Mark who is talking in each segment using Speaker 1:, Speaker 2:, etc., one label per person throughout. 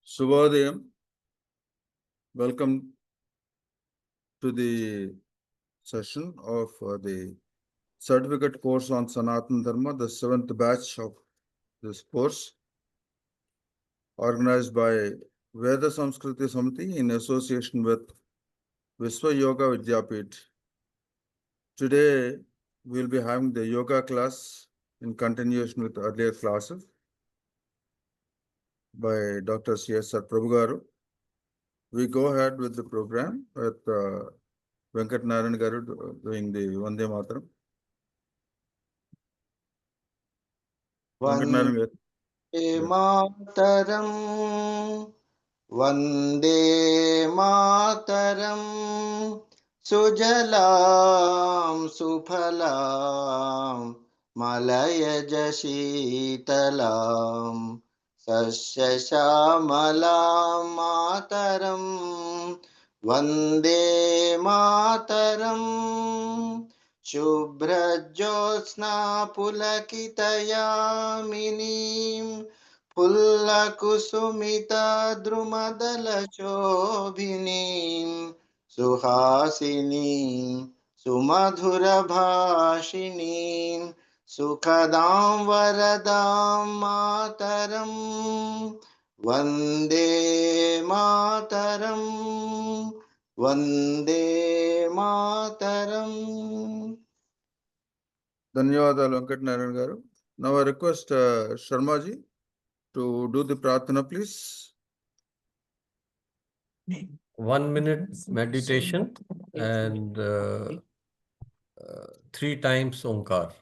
Speaker 1: Subhodayam. Welcome to the session of the certificate course on Sanatana Dharma, the 7th batch of this course, organized by Veda Samskruti Samiti in association with Visva Yoga Vidyapit. Today, we'll be having the yoga class in continuation with earlier classes by Dr. CSR Prabhu garu. We go ahead with the program with Venkat Narayan garu doing the Vande Mataram. Venkat Narayan garu.
Speaker 2: मातरं वन्दे मातरं सुजलां सुफलां मलयज शीतलां सस्यश्यामलां मातरं वन्दे मातरम् शुभ्रज्योत्स्ना पुलकितयामिनीं फुल्लकुसुमितद्रुमदलशोभिनीं सुहासिनीं सुमधुरभाषिणीं सुखदां वरदां मातरं Vande Mataram Vande Mataram.
Speaker 1: Dhanyawad Venkat Narayan garu. Now I request Sharma ji to do the Pratana, please.
Speaker 3: 1 minute meditation and 3 times Omkar.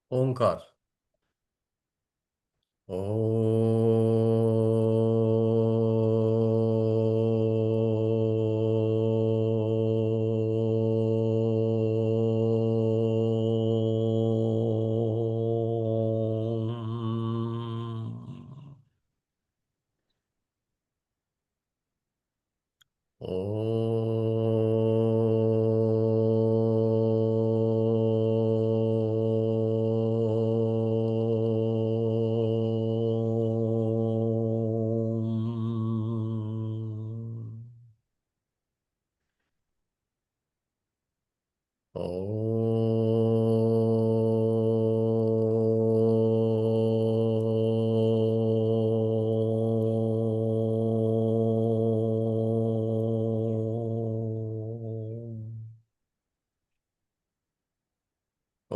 Speaker 3: Omkar.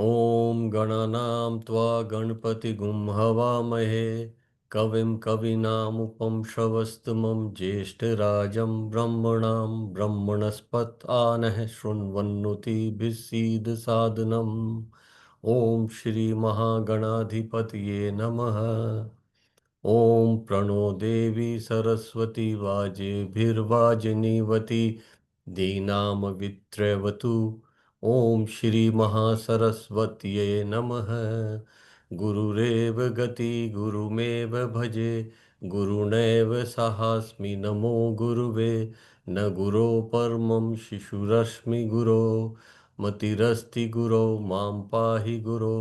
Speaker 3: ॐ गणानां त्वा गणपतिगुं हवामहे कविं कवीनामुपमश्रवस्तमं ज्येष्ठराजं ब्रह्मणां ब्रह्मणस्पत आनः शृण्वन्नोतिभिः सीदसादनम् ॐ श्रीमहागणाधिपतये नमः। ॐ प्रणो देवी सरस्वती वाजेभिर्वाजिनीवती दीनामवित्रवतु। ॐ श्री महासरस्वत्यै नमः। गुरुरेव गति गुरुमेव भजे गुरुणैव सहास्मि नमो गुरुवे न गुरो परमं शिशुरस्मि गुरो मतिरस्ति गुरो मां पाहि गुरो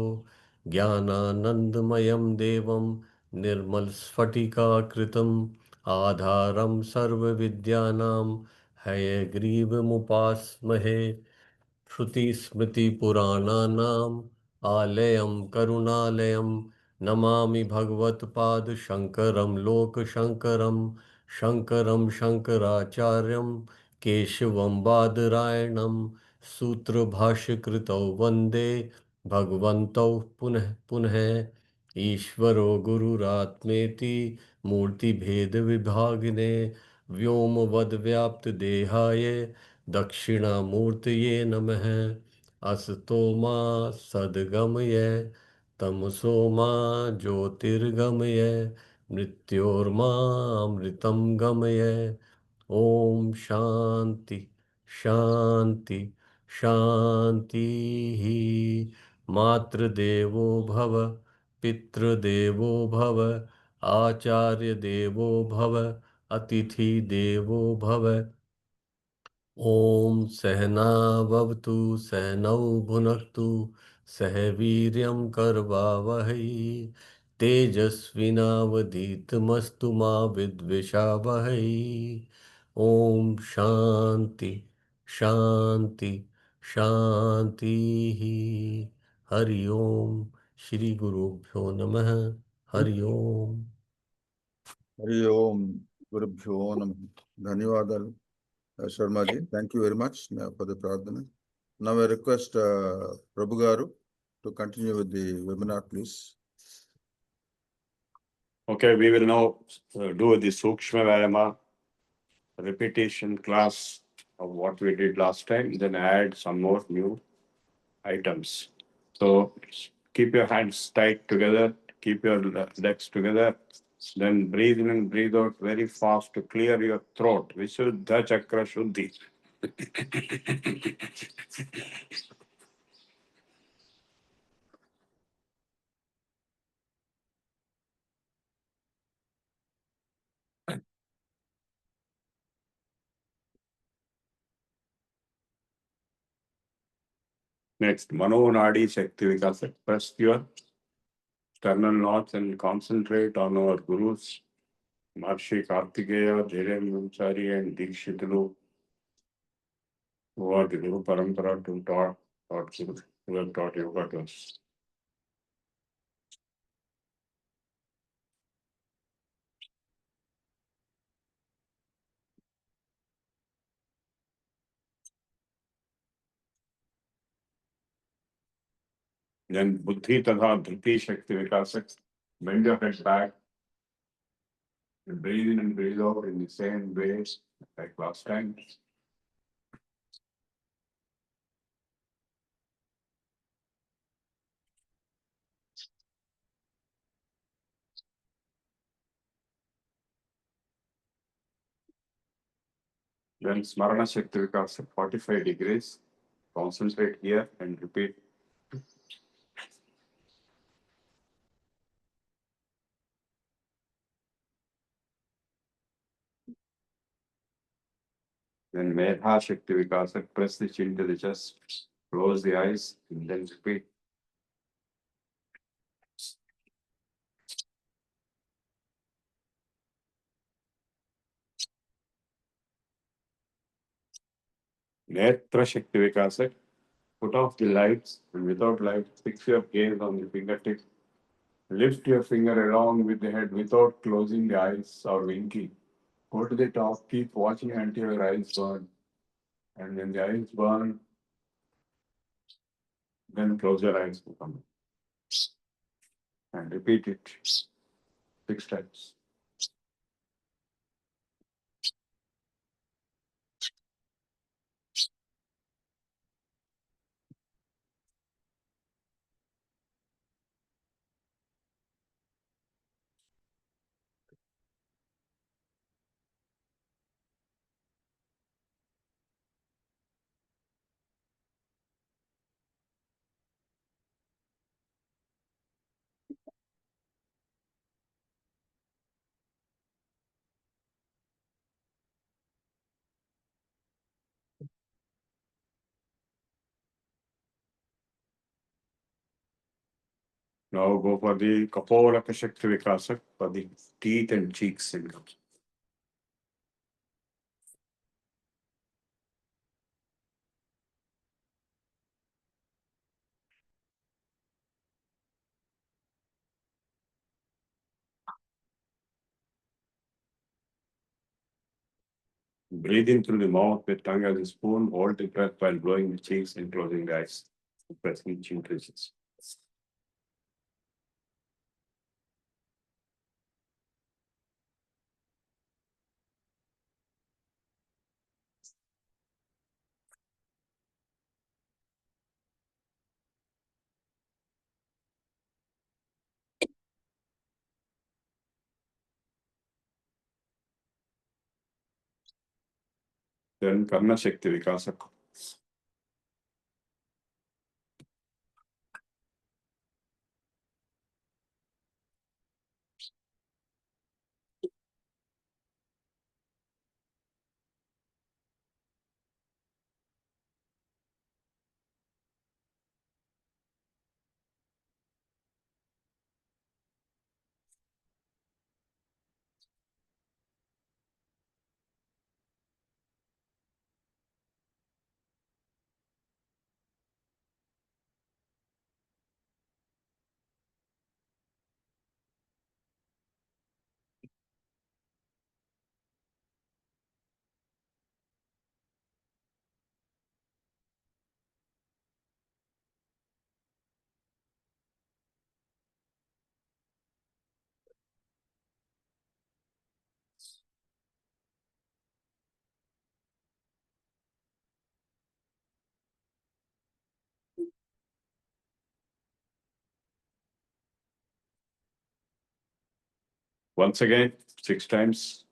Speaker 3: ज्ञानानन्दमयं देवं निर्मलस्फटिकाकृतिम् आधारं सर्वविद्यानां हयग्रीवमुपास्महे। श्रुतिस्मृतिपुराणानाम् आलयं करुणालयं नमामि भगवत्पादशङ्करं लोकशङ्करं शङ्करं शङ्कराचार्यं केशवं बादरायणं सूत्रभाष्यकृतौ वन्दे भगवन्तौ पुनः पुनः। ईश्वरो गुरुरात्मेति मूर्तिभेदविभागिने व्योमवद्व्याप्तदेहाय दक्षिणामूर्तये नमः। असतो मा सद्गमय तमसो मा ज्योतिर्गमय मृत्योर्मामृतं गमय। ॐ शान्ति शान्ति शान्तिः। मातृदेवो भव पितृदेवो भव आचार्यदेवो भव अतिथिदेवो भव। ॐ सहनाववतु सहनौ भुनक्तु सह वीर्यं करवावहै तेजस्विनावधीतमस्तु मा विद्विषावहै। ॐ शान्ति शान्ति शान्तिः। हरि ओम श्री गुरुभ्यो नमः। हरि ओम।
Speaker 1: Hari Om, Gurubhyo Namah. Dhanyawad, Sharma ji. Thank you very much for the pradhana. Now I request Prabhu Garu to continue with the webinar, please.
Speaker 4: Okay, we will now do the Sukshma Vyayama repetition class of what we did last time, then add some more new items. So keep your hands tight together, keep your legs together, then breathe in and breathe out very fast to clear your throat. Vishuddha Chakra Shuddhi. Next, Mano Nadi Shakti Vikasa. Press your sternal knots and concentrate on our gurus, Maharishi Kartikeya, Dhirem Vimchari, and Dikshitulu, who are the Guru Parampara to who have taught yoga to us. Then Buddhi Tadha Dhriti Shakti Vikasa. Bend your head back and breathe in and breathe out in the same way like last time. Then Smarana Shakti Vikasa, 45 degrees. Concentrate here and repeat. Then Medha Shakti Vikasa, press the chin to the chest, close the eyes, and then repeat. Netra Shakti Vikasa, put off the lights and without lights, fix your gaze on the fingertip. Lift your finger along with the head without closing the eyes or winking. Go to the top, keep watching until your eyes burn. And when the eyes burn, then close your eyes and repeat it 6 times. Now go for the Kapolaka Shakti Vikasa for the teeth and cheeks. Breathe in through the mouth with tongue as a spoon. Hold the breath while blowing the cheeks and closing the eyes. The breath each increases. Then Karna Shakti Vikasa. Once again, 6 times.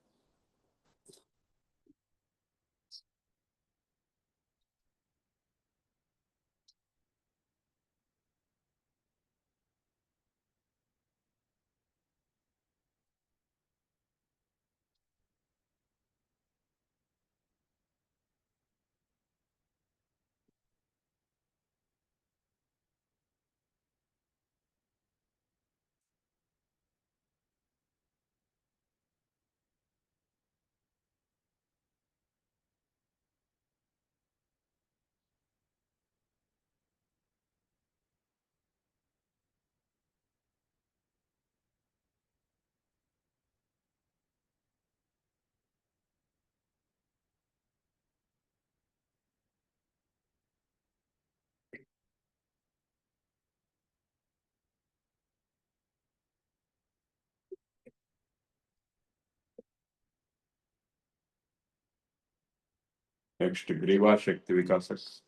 Speaker 4: Next, Griva Shakti Vikasa.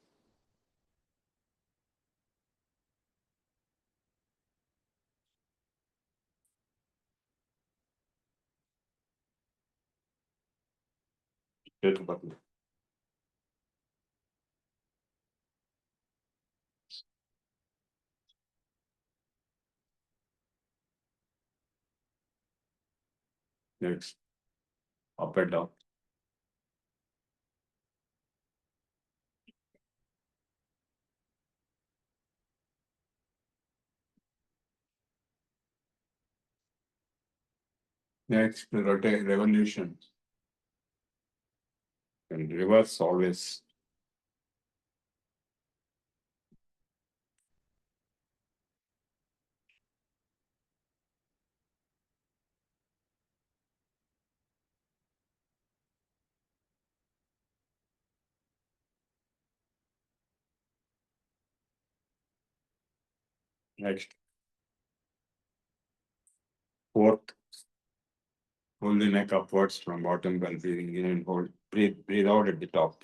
Speaker 4: Next, up and down. Next, rotate revolution. And reverse always. Next, fourth, hold the neck upwards from bottom while breathing in and hold. Breathe out at the top.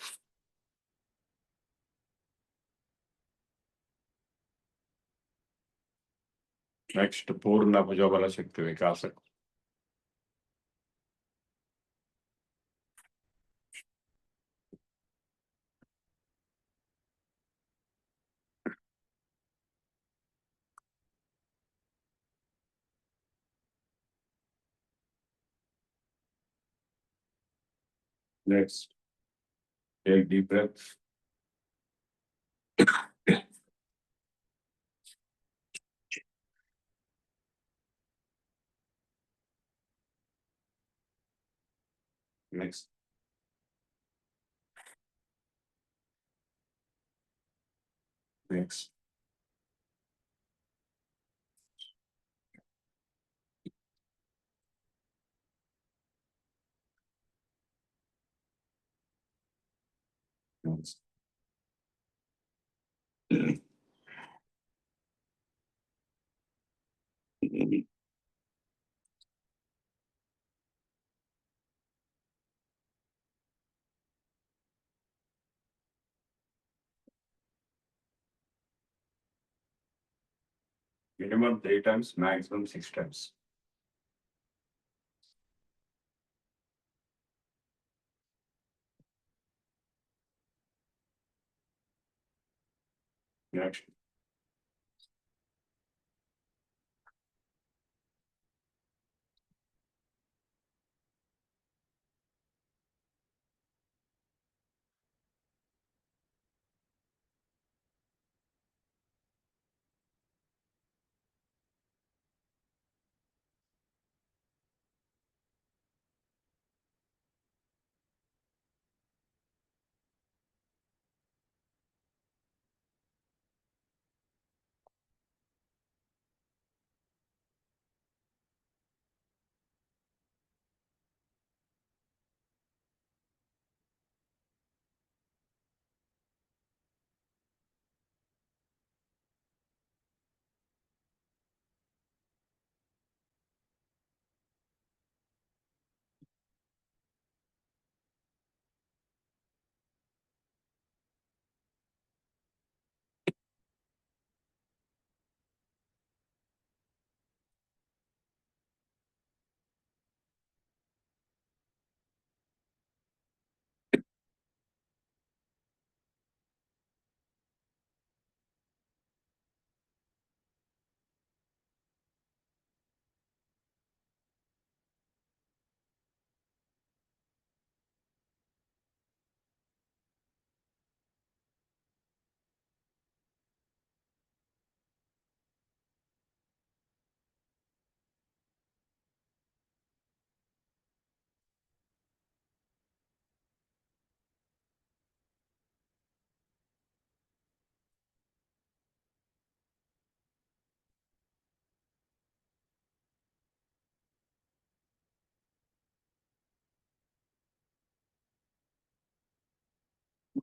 Speaker 4: Next, Purna Bhujabala Shakti Vikasa. Next, take deep breath. Next. Next. Minimum 3 times, maximum 6 times. Next.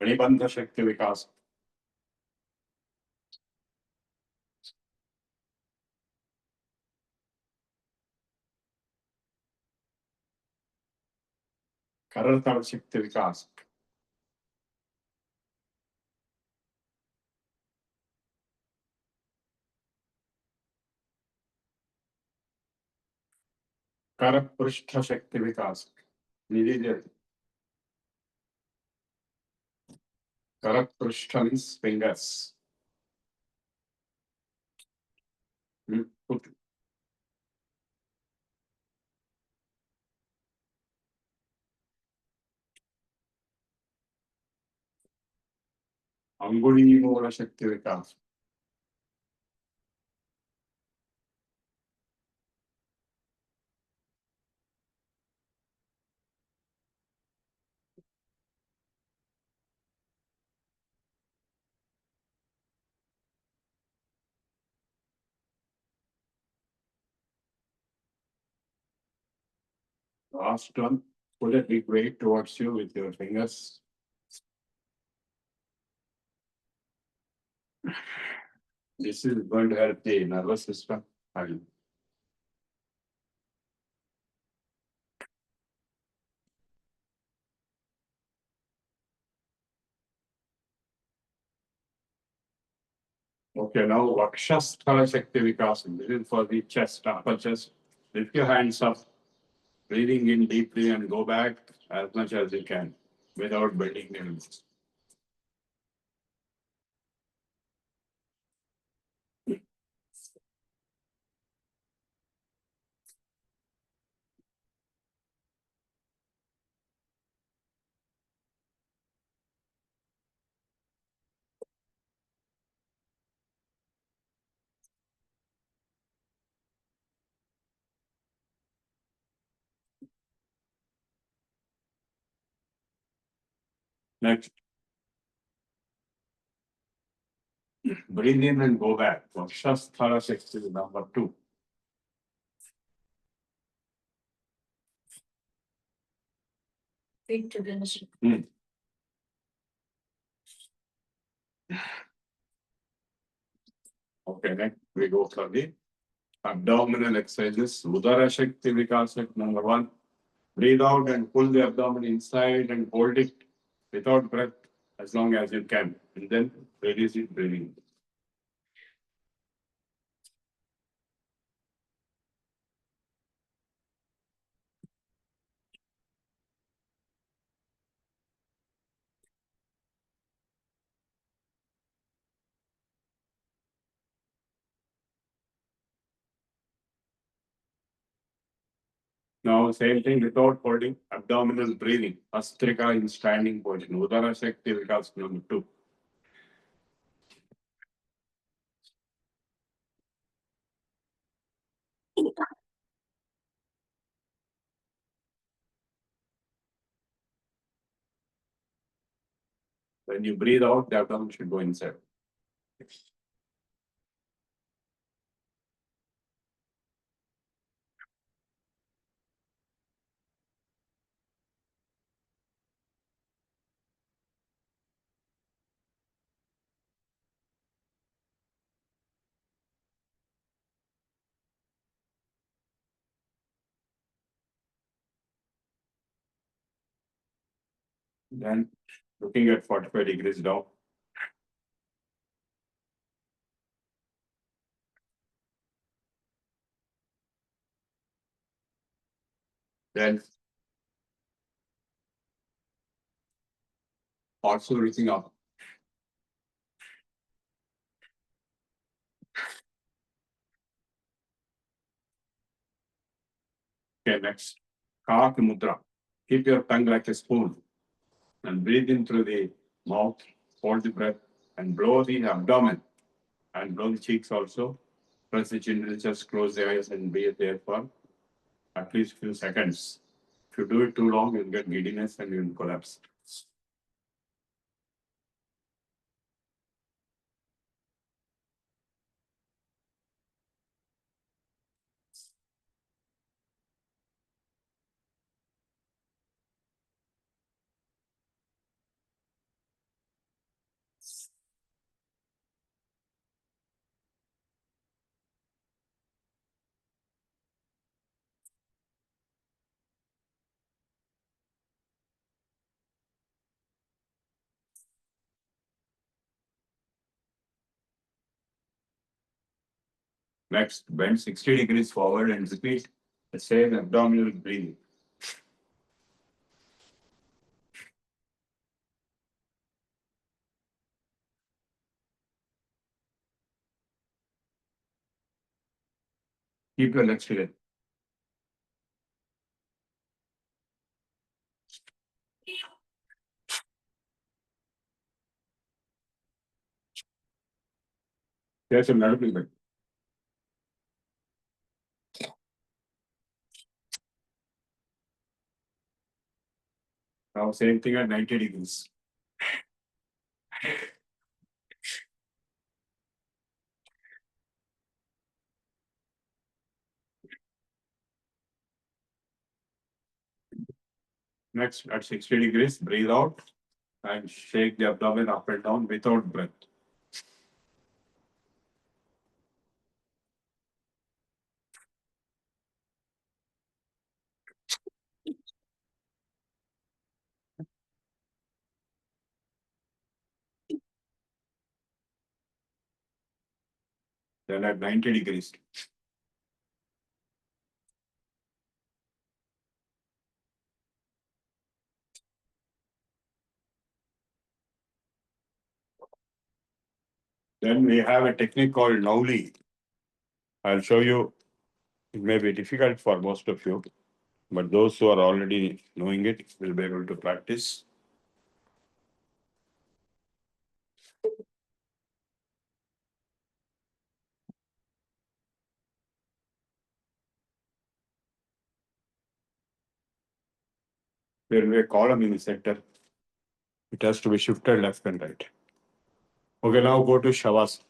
Speaker 4: Manibandha Shakti Vikas. Karatal Shakti Vikas. Karaprishtha Shakti Vikas. Nidhi. Karaprishtha means fingers. Put Anguli Mola Shakti Vikas. Last one, pull a big weight towards you with your fingers. This is going to help the nervous system. Okay, now Vakshasthala Shakti Vikasam. This is for the chest, upper chest. Lift your hands up, breathing in deeply and go back as much as you can without bending the knees. Next, breathe in and go back. Vakshasthala Shakti is number 2. Okay, next we go for the abdominal exercises. Udara Shakti Vikasa, number 1. Breathe out and pull the abdomen inside and hold it without breath as long as you can. And then release it breathing. Now, same thing without holding abdominal breathing. Astrika in standing position. Udara Shakti Vikas number 2. When you breathe out, the abdomen should go inside. Then looking at 45 degrees down. Then also reaching up. Okay, next. Kak Mudra. Keep your tongue like a spoon and breathe in through the mouth, hold the breath, and blow the abdomen and blow the cheeks also. Press the chin, just close the eyes and be there for at least few seconds. If you do it too long, you'll get giddiness and you'll collapse. Next, bend 60 degrees forward and repeat the same abdominal breathing. Keep your legs straight. There's a lot of people. Now, same thing at 90 degrees. Next, at 60 degrees, breathe out and shake the abdomen up and down without breath. Then at 90 degrees. Then we have a technique called Nauli. I'll show you. It may be difficult for most of you, but those who are already knowing it will be able to practice. There will be a column in the center. It has to be shifted left and right. Okay, now go to Shavasana.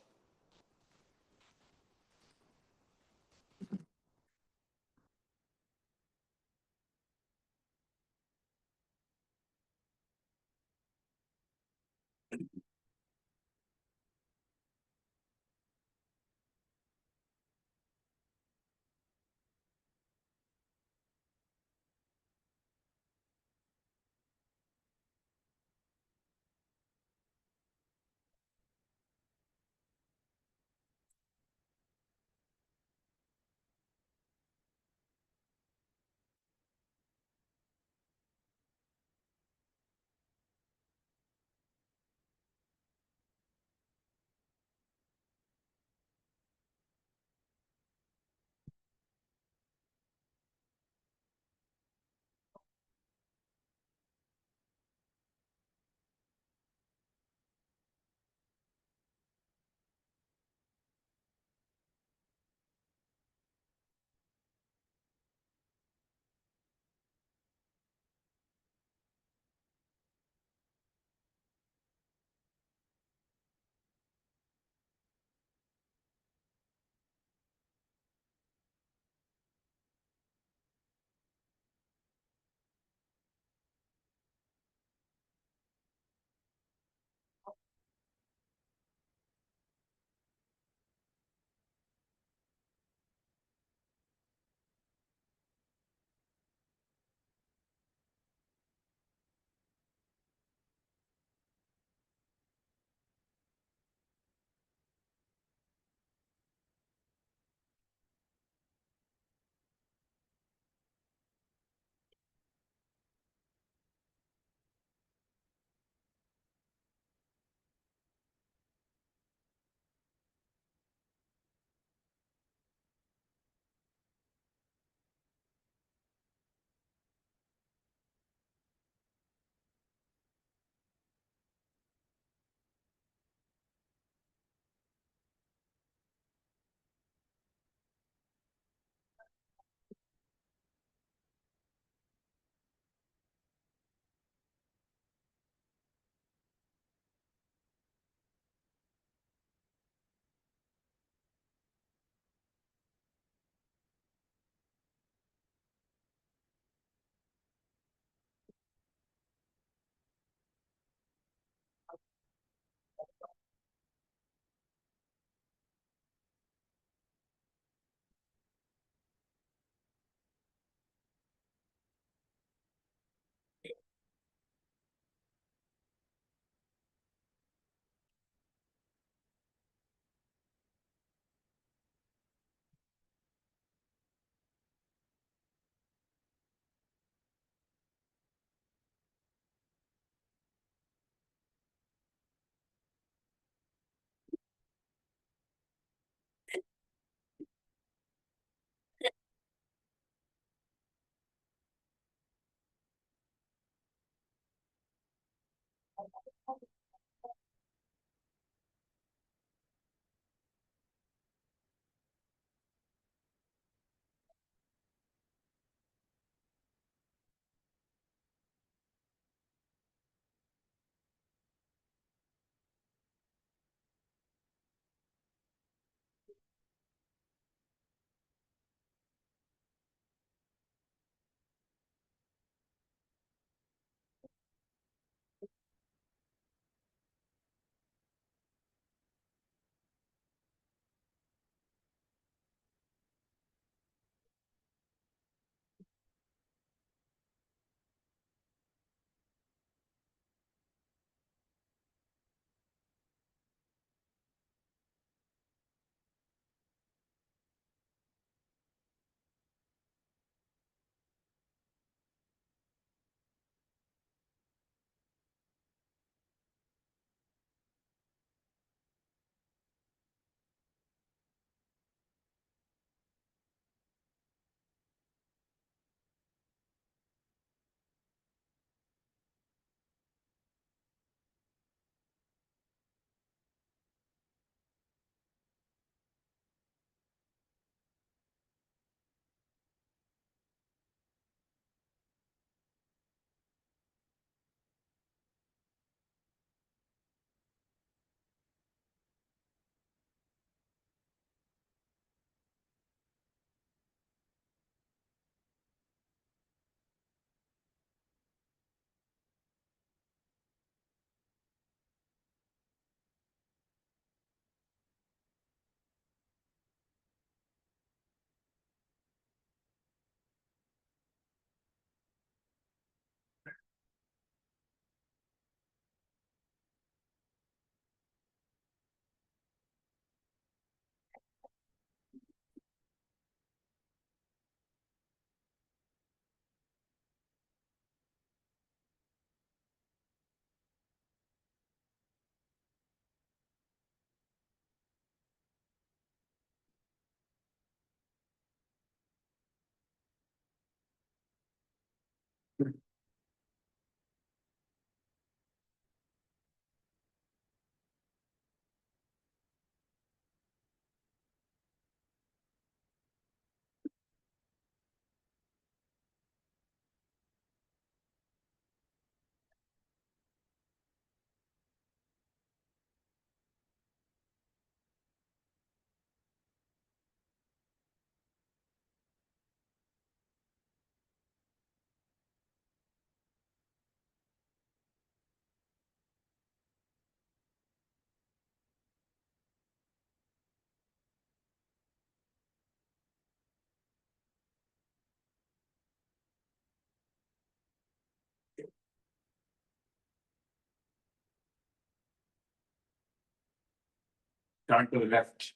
Speaker 4: Turn to the left.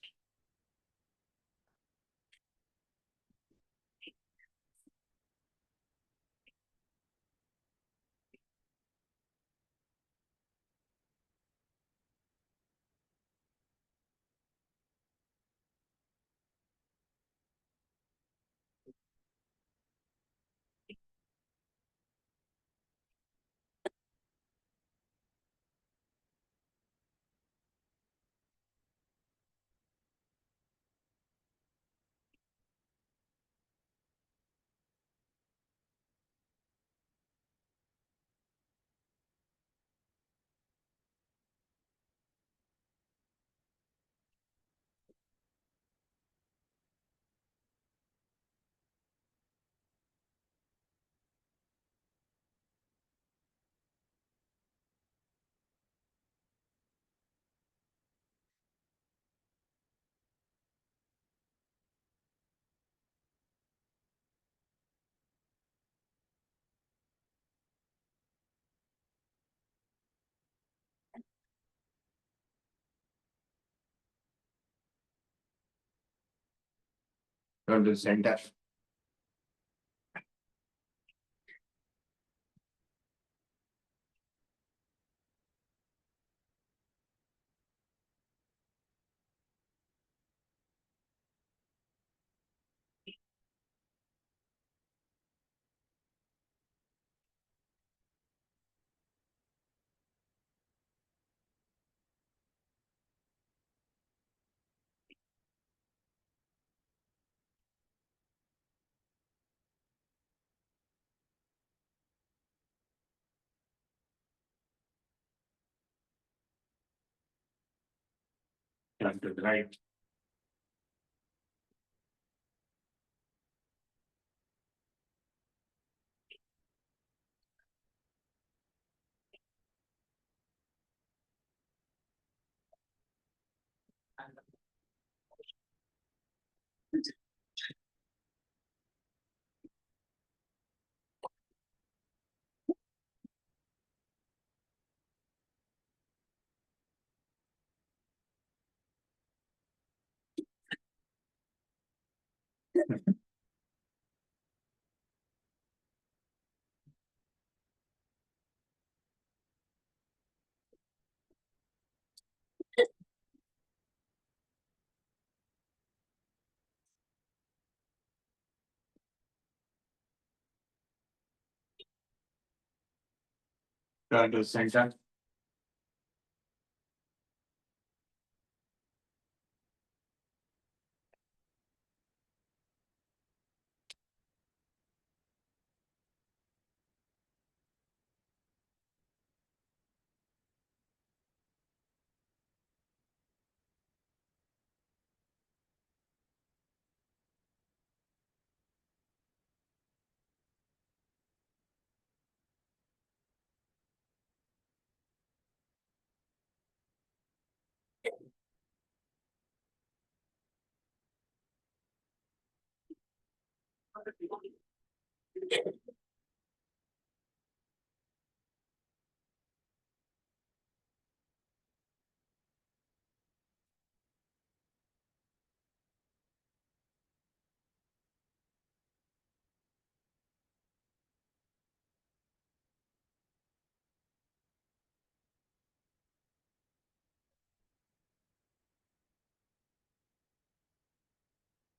Speaker 4: Turn to the center. Turn to the right. Turn to the center.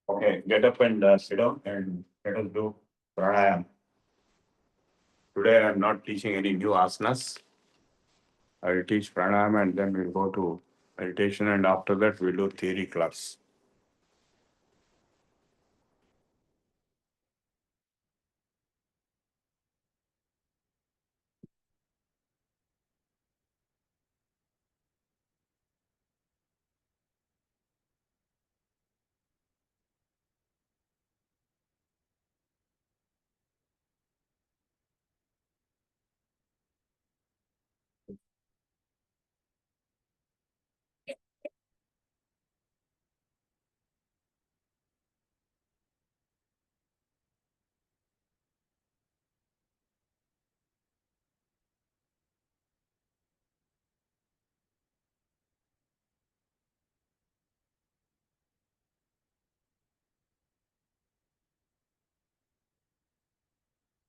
Speaker 4: Okay, get up and sit down and let us do pranayam. Today I am not teaching any new asanas. I will teach pranayama and then we'll go to meditation, and after that we'll do theory class.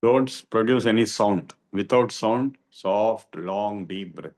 Speaker 4: Don't produce any sound. Without sound, soft, long, deep breath.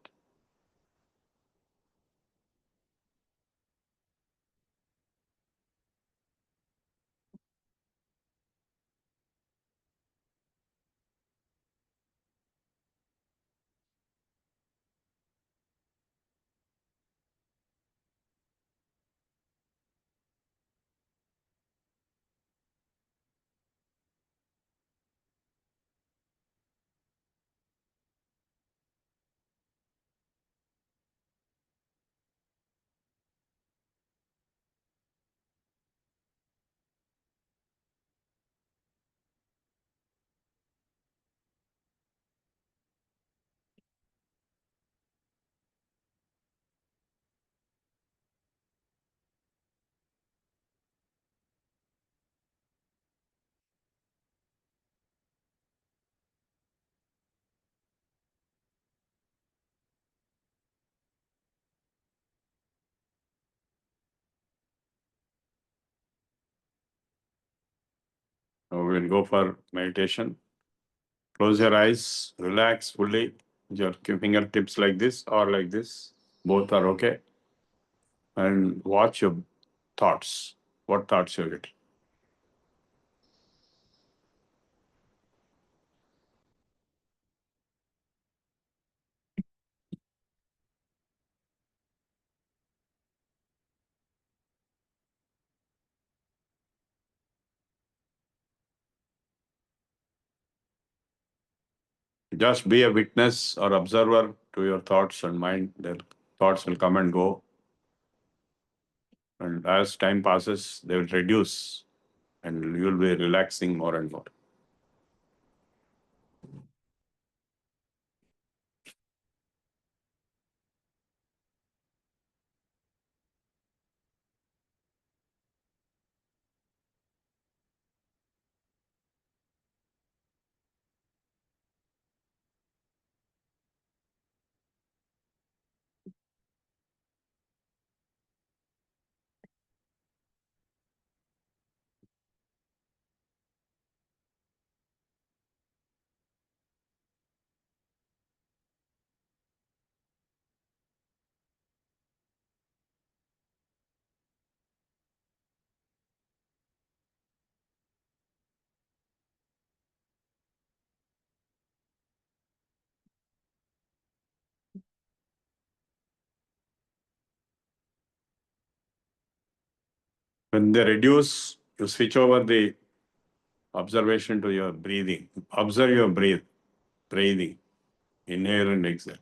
Speaker 4: Now we'll go for meditation. Close your eyes, relax fully. Your fingertips like this or like this. Both are okay. And watch your thoughts. What thoughts you get? Just be a witness or observer to your thoughts and mind. Their thoughts will come and go. And as time passes, they will reduce and you will be relaxing more and more. When they reduce, you switch over the observation to your breathing. Observe your breathing. Inhale and exhale.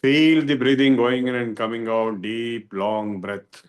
Speaker 4: Feel the breathing going in and coming out, deep, long breath.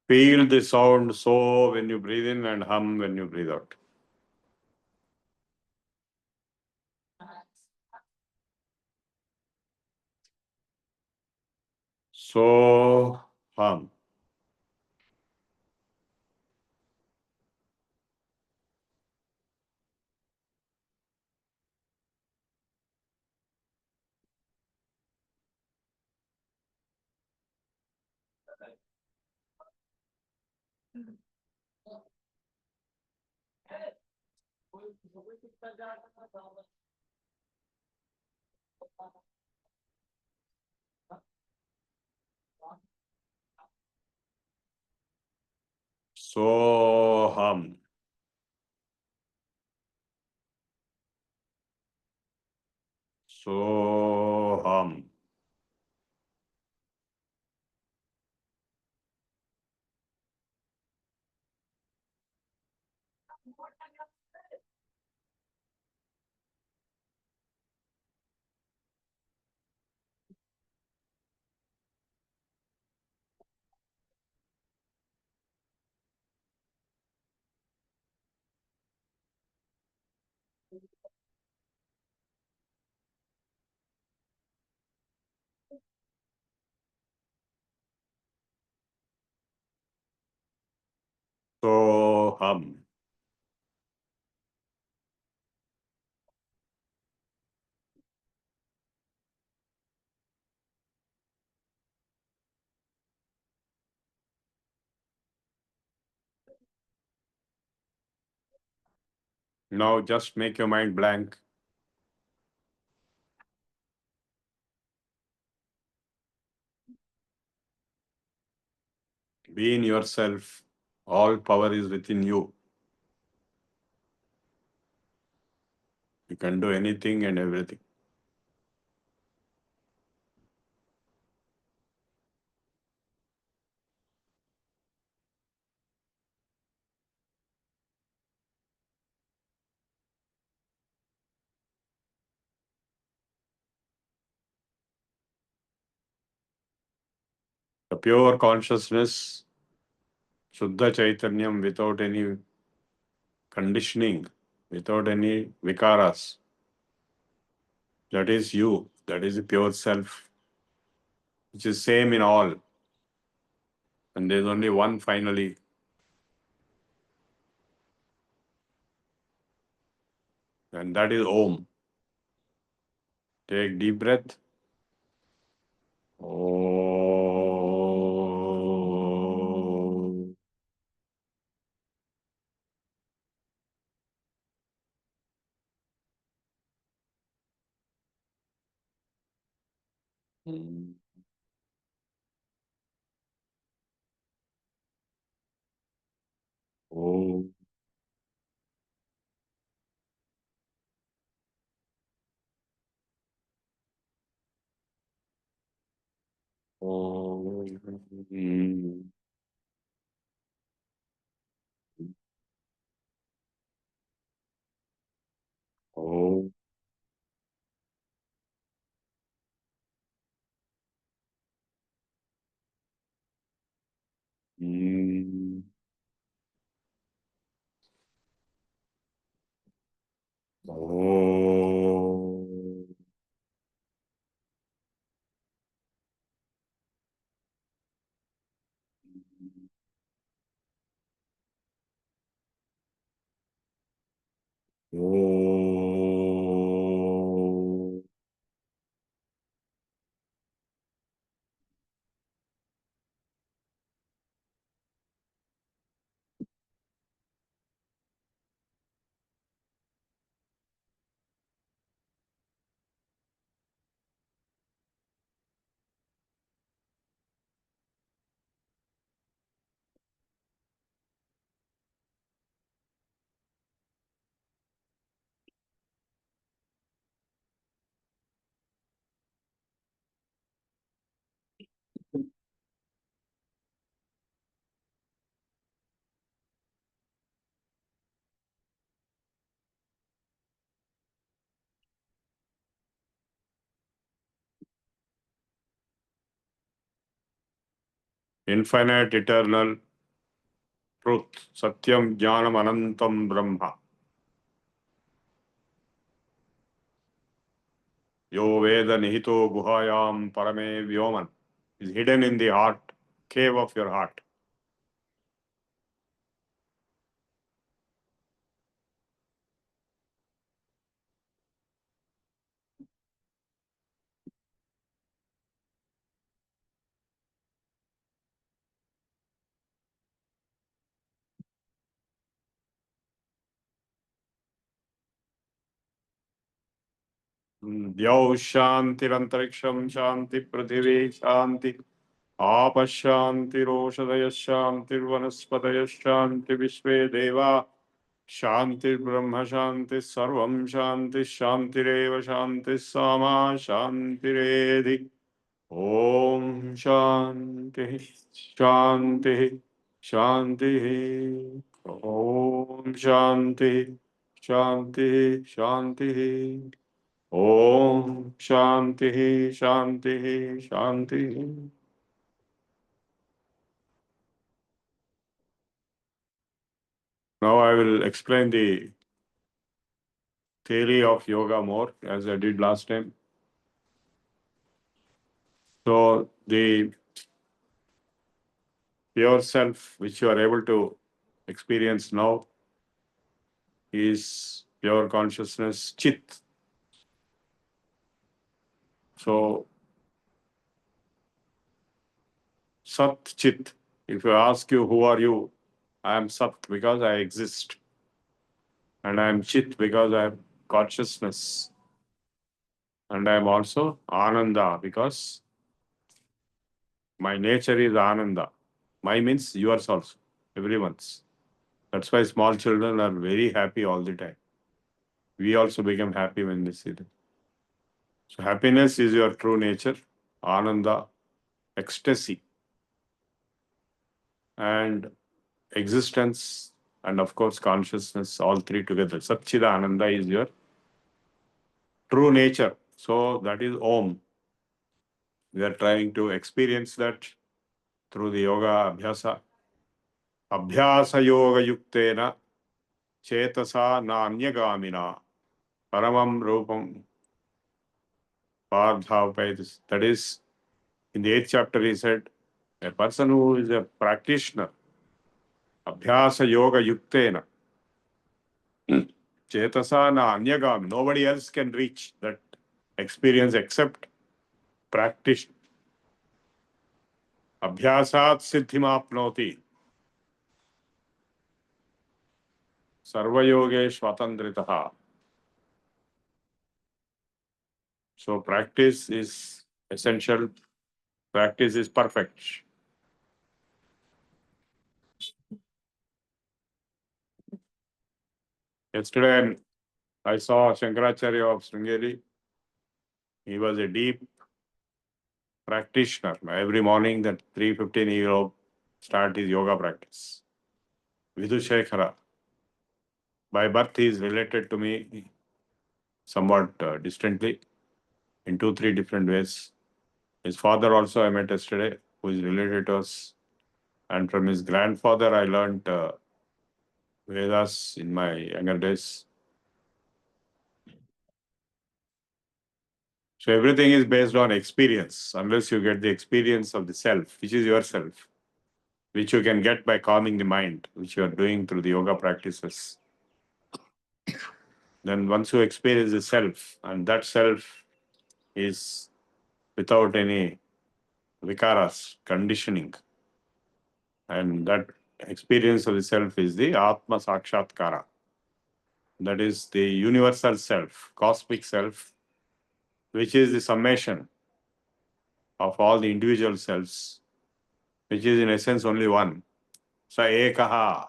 Speaker 4: Feel the sound so when you breathe in and hum when you breathe out. So hum. So hum. So hum. So hum. Now just make your mind blank. Be in yourself. All power is within you. You can do anything and everything. The pure consciousness, Shuddha Chaitanyam, without any conditioning, without any vikaras. That is you. That is the pure self, which is same in all. And there is only one finally. And that is Om. Take deep breath. Om. Om. Om. Om. Om. Om. Om. infinite, eternal truth. Satyam Jnanam Anantam Brahma. Yo Veda Nihito Guhayam Parame Vyoman is hidden in the heart, cave of your heart. Dyav Shanti Rantariksham Shanti Prithivi Shanti Apa Shanti Roshadaya Shanti Vanaspadaya Shanti Vishve Deva Shanti Brahma Shanti Sarvam Shanti Shanti Reva Shanti Sama Shanti Redi Om Shanti Shanti Shanti Om Shanti Shanti Shanti Om Shanti Shanti Shanti. Now I will explain the theory of yoga more as I did last time. So the pure self which you are able to experience now is pure consciousness, Chit. So Sat Chit. If I ask you who are you, I am Sat because I exist. And I am Chit because I am consciousness. And I am also Ananda because my nature is Ananda. My means yours also, everyone's. That's why small children are very happy all the time. We also become happy when they see them. So happiness is your true nature, Ananda, ecstasy, and existence, and of course consciousness, all three together. Satchida Ananda is your true nature. So that is Om. We are trying to experience that through the yoga abhyasa. Abhyasa yoga yuktena chetasa nanya paramam rupam pardhavapaitis. That is, in the 8th chapter he said, a person who is a practitioner, abhyasa yoga yuktena, chetasa na anyagami. Nobody else can reach that experience except practice. Abhyasat siddhimapnoti. Sarvayoge swatandritaha. So practice is essential. Practice is perfect. Yesterday I saw Shankaracharya of Sringeri. He was a deep practitioner. Every morning at 3:15 he will start his yoga practice. Vidushekhara. By birth he is related to me somewhat distantly in 2-3 different ways. His father also I met yesterday, who is related to us. And from his grandfather I learned Vedas in my younger days. So everything is based on experience, unless you get the experience of the self, which is yourself, which you can get by calming the mind, which you are doing through the yoga practices. Then once you experience the self, and that self is without any vikaras, conditioning, and that experience of the self is the Atma Sakshatkara. That is the universal self, cosmic self, which is the summation of all the individual selves, which is in essence only one. Sa ekaha,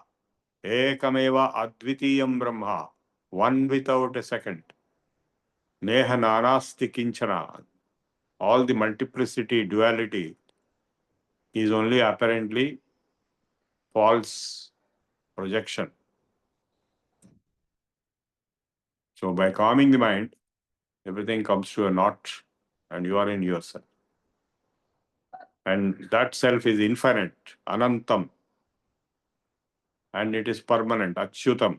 Speaker 4: ekameva advitiyam brahma, one without a second. Neha nanasti kinchana. All the multiplicity, duality is only apparently false projection. So by calming the mind, everything comes to a knot and you are in yourself. And that self is infinite, anantam. And it is permanent, achyutam.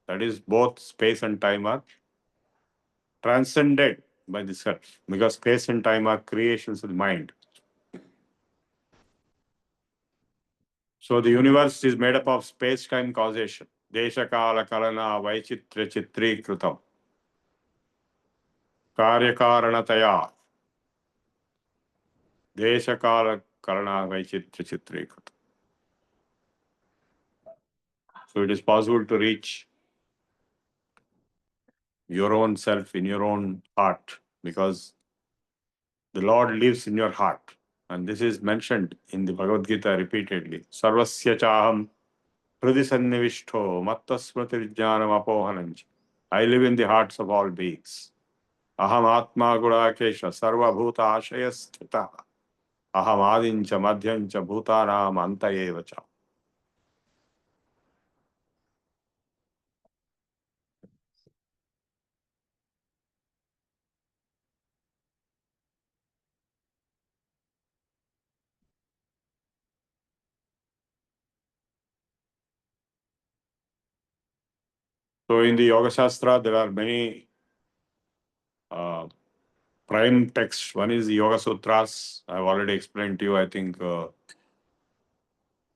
Speaker 4: That is, both space and time are transcended by the self, because space and time are creations of the mind. So the universe is made up of space-time causation. Desha kala kalana vaichitra chitri kritam. Karya karanataya. Desha kala kalana vaichitra chitri kritam. So it is possible to reach your own self in your own heart, because the Lord lives in your heart. And this is mentioned in the Bhagavad Gita repeatedly. Sarvasya chaham hridisannivishto matta smriti vijnanam apohananj. I live in the hearts of all beings. Aham atma gudakesha sarva bhuta ashaya sthita. Aham adincha madhyancha bhutanam antayevacha. So in the Yoga Shastra, there are many prime texts. One is the Yoga Sutras. I've already explained to you, I think,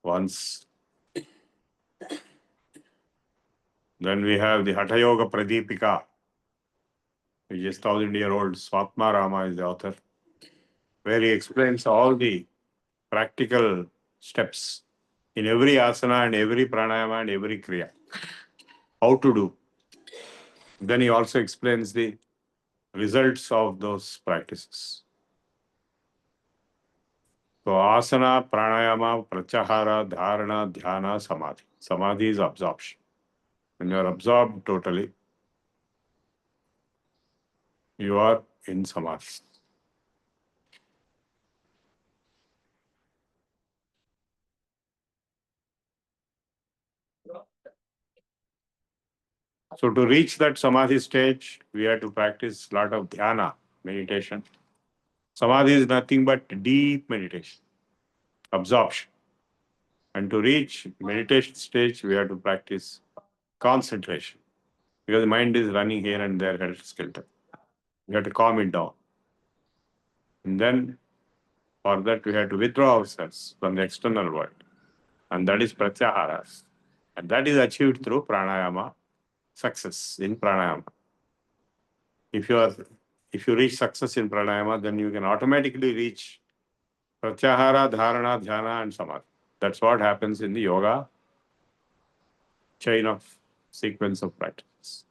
Speaker 4: once. Then we have the Hatha Yoga Pradipika, which is 1,000-year-old. Swatma Rama is the author, where he explains all the practical steps in every asana and every pranayama and every kriya, how to do. Then he also explains the results of those practices. So asana, pranayama, pratyahara, dharana, dhyana, samadhi. Samadhi is absorption. When you are absorbed totally, you are in samadhi. So to reach that samadhi stage, we have to practice a lot of dhyana, meditation. Samadhi is nothing but deep meditation, absorption. And to reach meditation stage, we have to practice concentration, because the mind is running here and there, head skelter. We have to calm it down. And then for that, we have to withdraw ourselves from the external world. And that is pratyahara. And that is achieved through pranayama, success in pranayama. If you reach success in pranayama, then you can automatically reach pratyahara, dharana, dhyana, and samadhi. That's what happens in the yoga chain of sequence of practices.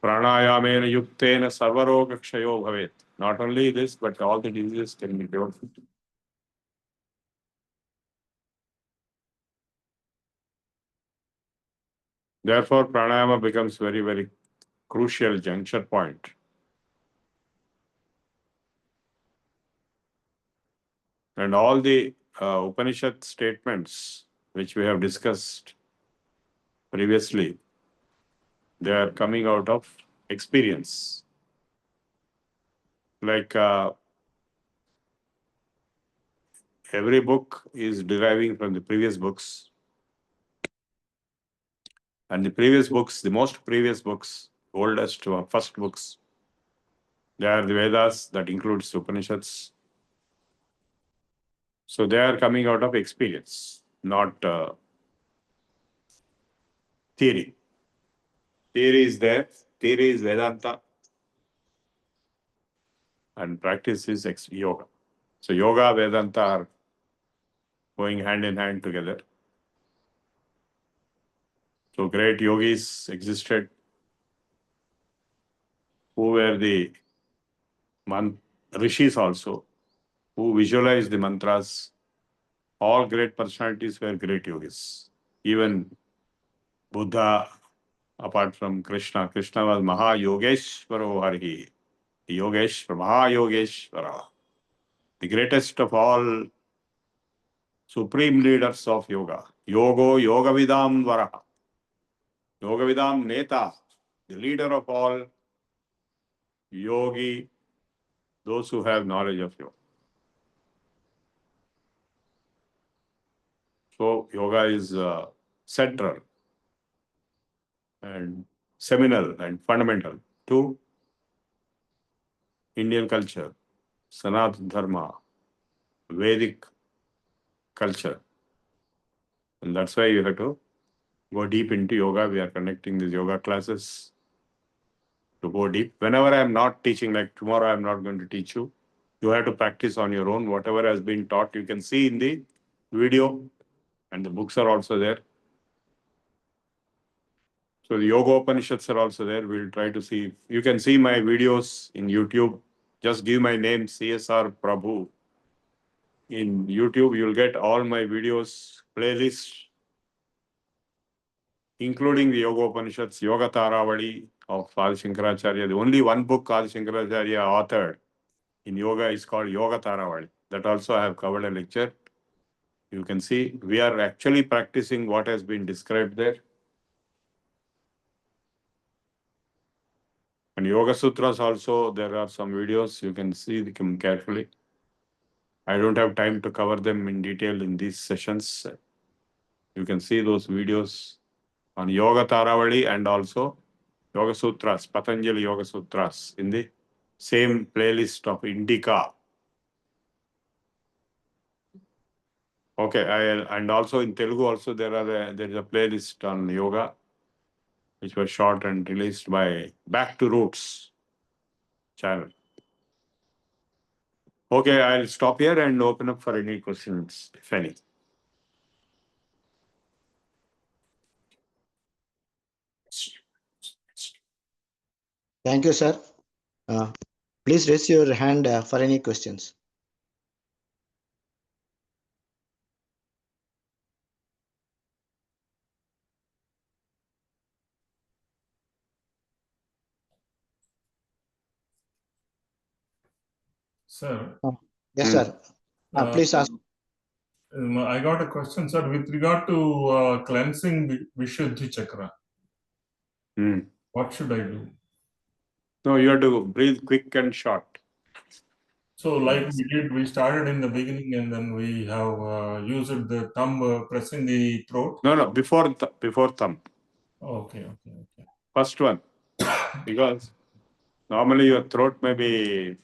Speaker 4: Pranayamena yuktena sarvaroga kshayo bhavet. Not only this, but all the diseases can be cured. Therefore, pranayama becomes very, very crucial juncture point. And all the Upanishad statements which we have discussed previously, they are coming out of experience. Like every book is deriving from the previous books. And the previous books, the most previous books, oldest first books, they are the Vedas, that includes Upanishads. So they are coming out of experience, not theory. Theory is there, theory is Vedanta, and practice is yoga. So yoga, Vedanta are going hand in hand together. So great yogis existed who were the rishis also, who visualized the mantras. All great personalities were great yogis. Even Buddha, apart from Krishna, Krishna was Mahayogeshvaro Harihi. Yogeshvara, Mahayogeshvara. The greatest of all supreme leaders of yoga. Yogo Yogavidam Varaha. Yogavidam Neta, the leader of all yogi those who have knowledge of yoga. So yoga is central and seminal and fundamental to Indian culture, Sanatana Dharma, Vedic culture. And that's why you have to go deep into yoga. We are connecting these yoga classes to go deep. Whenever I am not teaching, like tomorrow I am not going to teach you, you have to practice on your own. Whatever has been taught, you can see in the video, and the books are also there. So the Yoga Upanishads are also there. We'll try to see. You can see my videos in YouTube. Just give my name, CSR Prabhu. In YouTube, you'll get all my videos, playlists, including the Yoga Upanishads, Yoga Taravali of Adi Shankaracharya. The only one book Adi Shankaracharya authored in yoga is called Yoga Taravali. That also I have covered a lecture. You can see we are actually practicing what has been described there. And Yoga Sutras also, there are some videos. You can see them carefully. I don't have time to cover them in detail in these sessions. You can see those videos on Yoga Taravali and also Yoga Sutras, Patanjali Yoga Sutras in the same playlist of Indica. Okay, and also in Telugu also there is a playlist on yoga, which was shot and released by Back to Roots channel. Okay, I'll stop here and open up for any questions, if any.
Speaker 2: Thank you, sir. Please raise your hand for any questions.
Speaker 5: Sir,
Speaker 2: Yes, sir. Please ask.
Speaker 5: I got a question, sir, with regard to cleansing Vishuddhi Chakra. What should I do?
Speaker 4: No, you have to breathe quick and short.
Speaker 5: So, like we started in the beginning, and then we have used the thumb pressing the throat.
Speaker 4: No, before thumb.
Speaker 5: Okay.
Speaker 4: First one, because normally your throat may be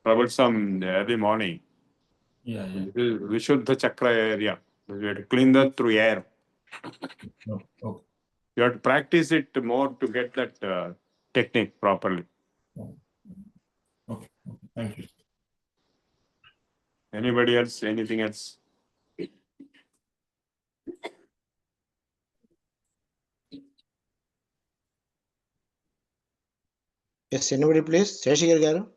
Speaker 4: troublesome in the early morning.
Speaker 5: Yeah.
Speaker 4: Vishuddha Chakra area. You have to clean that through air.
Speaker 5: Okay.
Speaker 4: You have to practice it more to get that technique properly.
Speaker 5: Okay. Thank you.
Speaker 4: Anybody else? Anything else?
Speaker 2: Yes, anybody please? Seshagir garu.